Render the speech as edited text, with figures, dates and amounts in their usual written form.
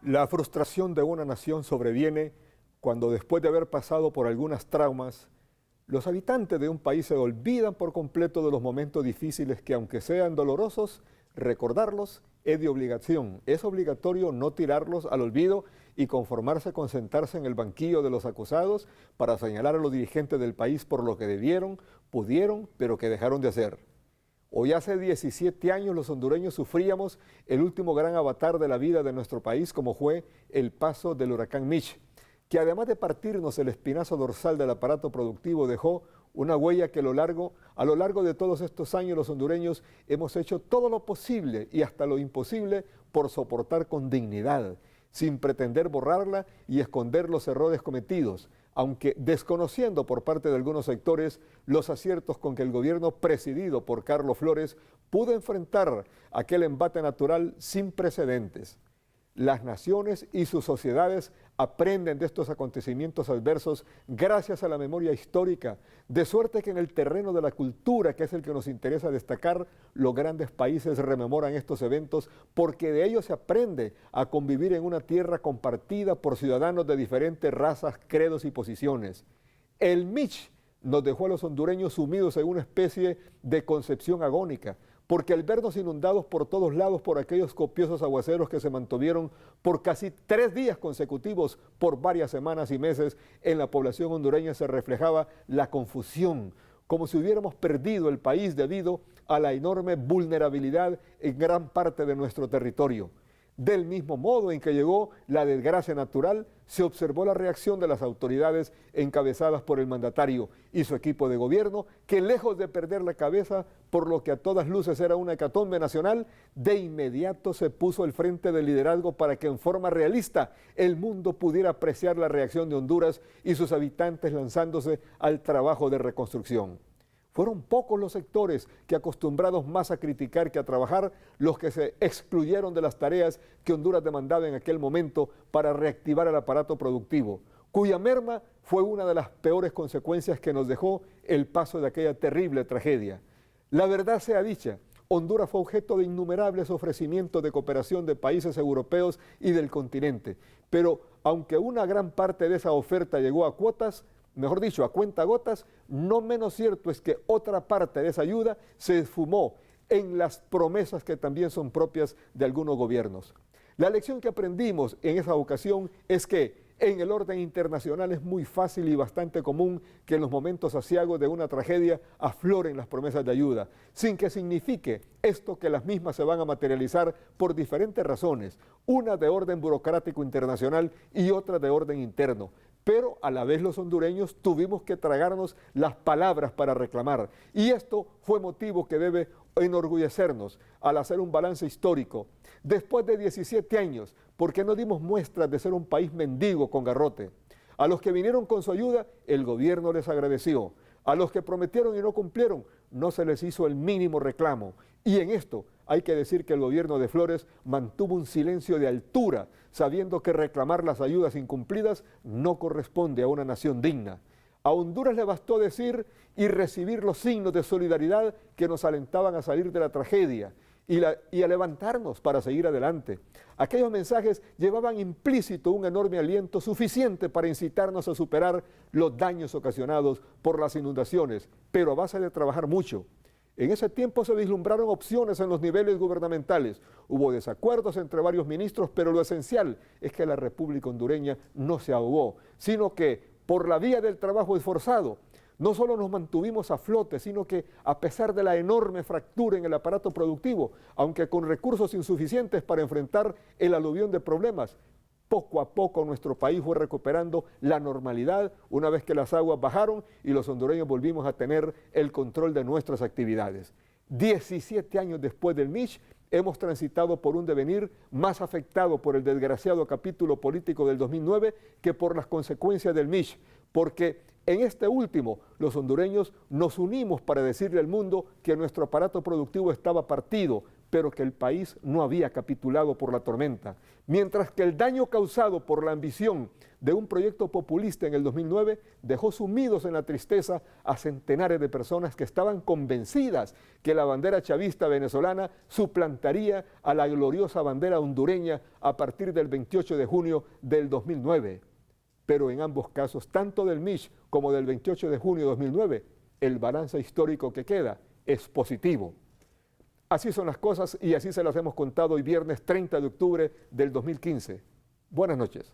La frustración de una nación sobreviene cuando después de haber pasado por algunas traumas, los habitantes de un país se olvidan por completo de los momentos difíciles que, aunque sean dolorosos, recordarlos es de obligación. Es obligatorio no tirarlos al olvido y conformarse con sentarse en el banquillo de los acusados para señalar a los dirigentes del país por lo que debieron, pudieron, pero que dejaron de hacer. Hoy hace 17 años los hondureños sufríamos el último gran avatar de la vida de nuestro país, como fue el paso del huracán Mitch, que además de partirnos el espinazo dorsal del aparato productivo, dejó una huella que a lo largo de todos estos años los hondureños hemos hecho todo lo posible y hasta lo imposible por soportar con dignidad, sin pretender borrarla y esconder los errores cometidos, aunque desconociendo por parte de algunos sectores los aciertos con que el gobierno presidido por Carlos Flores pudo enfrentar aquel embate natural sin precedentes. Las naciones y sus sociedades aprenden de estos acontecimientos adversos gracias a la memoria histórica, de suerte que en el terreno de la cultura, que es el que nos interesa destacar, los grandes países rememoran estos eventos porque de ellos se aprende a convivir en una tierra compartida por ciudadanos de diferentes razas, credos y posiciones. El Mitch nos dejó a los hondureños sumidos en una especie de concepción agónica, porque al vernos inundados por todos lados por aquellos copiosos aguaceros que se mantuvieron por casi 3 días consecutivos por varias semanas y meses, en la población hondureña se reflejaba la confusión, como si hubiéramos perdido el país debido a la enorme vulnerabilidad en gran parte de nuestro territorio. Del mismo modo en que llegó la desgracia natural, se observó la reacción de las autoridades encabezadas por el mandatario y su equipo de gobierno, que lejos de perder la cabeza por lo que a todas luces era una hecatombe nacional, de inmediato se puso al frente del liderazgo para que en forma realista el mundo pudiera apreciar la reacción de Honduras y sus habitantes lanzándose al trabajo de reconstrucción. Fueron pocos los sectores que, acostumbrados más a criticar que a trabajar, los que se excluyeron de las tareas que Honduras demandaba en aquel momento para reactivar el aparato productivo, cuya merma fue una de las peores consecuencias que nos dejó el paso de aquella terrible tragedia. La verdad sea dicha, Honduras fue objeto de innumerables ofrecimientos de cooperación de países europeos y del continente, pero aunque una gran parte de esa oferta llegó a cuotas, mejor dicho, a cuentagotas, no menos cierto es que otra parte de esa ayuda se esfumó en las promesas que también son propias de algunos gobiernos. La lección que aprendimos en esa ocasión es que en el orden internacional es muy fácil y bastante común que en los momentos aciagos de una tragedia afloren las promesas de ayuda, sin que signifique esto que las mismas se van a materializar por diferentes razones, una de orden burocrático internacional y otra de orden interno. Pero a la vez los hondureños tuvimos que tragarnos las palabras para reclamar. Y esto fue motivo que debe enorgullecernos al hacer un balance histórico. Después de 17 años, ¿por qué no dimos muestras de ser un país mendigo con garrote? A los que vinieron con su ayuda, el gobierno les agradeció. A los que prometieron y no cumplieron, no se les hizo el mínimo reclamo. Y en esto hay que decir que el gobierno de Flores mantuvo un silencio de altura, sabiendo que reclamar las ayudas incumplidas no corresponde a una nación digna. A Honduras le bastó decir y recibir los signos de solidaridad que nos alentaban a salir de la tragedia y a levantarnos para seguir adelante. Aquellos mensajes llevaban implícito un enorme aliento suficiente para incitarnos a superar los daños ocasionados por las inundaciones, pero a base de trabajar mucho. En ese tiempo se vislumbraron opciones en los niveles gubernamentales. Hubo desacuerdos entre varios ministros, pero lo esencial es que la República hondureña no se ahogó, sino que por la vía del trabajo esforzado, no solo nos mantuvimos a flote, sino que a pesar de la enorme fractura en el aparato productivo, aunque con recursos insuficientes para enfrentar el aluvión de problemas, poco a poco nuestro país fue recuperando la normalidad una vez que las aguas bajaron y los hondureños volvimos a tener el control de nuestras actividades. 17 años después del Mitch, hemos transitado por un devenir más afectado por el desgraciado capítulo político del 2009 que por las consecuencias del Mitch, porque en este último los hondureños nos unimos para decirle al mundo que nuestro aparato productivo estaba partido, pero que el país no había capitulado por la tormenta, mientras que el daño causado por la ambición de un proyecto populista en el 2009 dejó sumidos en la tristeza a centenares de personas que estaban convencidas que la bandera chavista venezolana suplantaría a la gloriosa bandera hondureña a partir del 28 de junio del 2009. Pero en ambos casos, tanto del MICH como del 28 de junio de 2009, el balance histórico que queda es positivo. Así son las cosas y así se las hemos contado hoy viernes 30 de octubre del 2015. Buenas noches.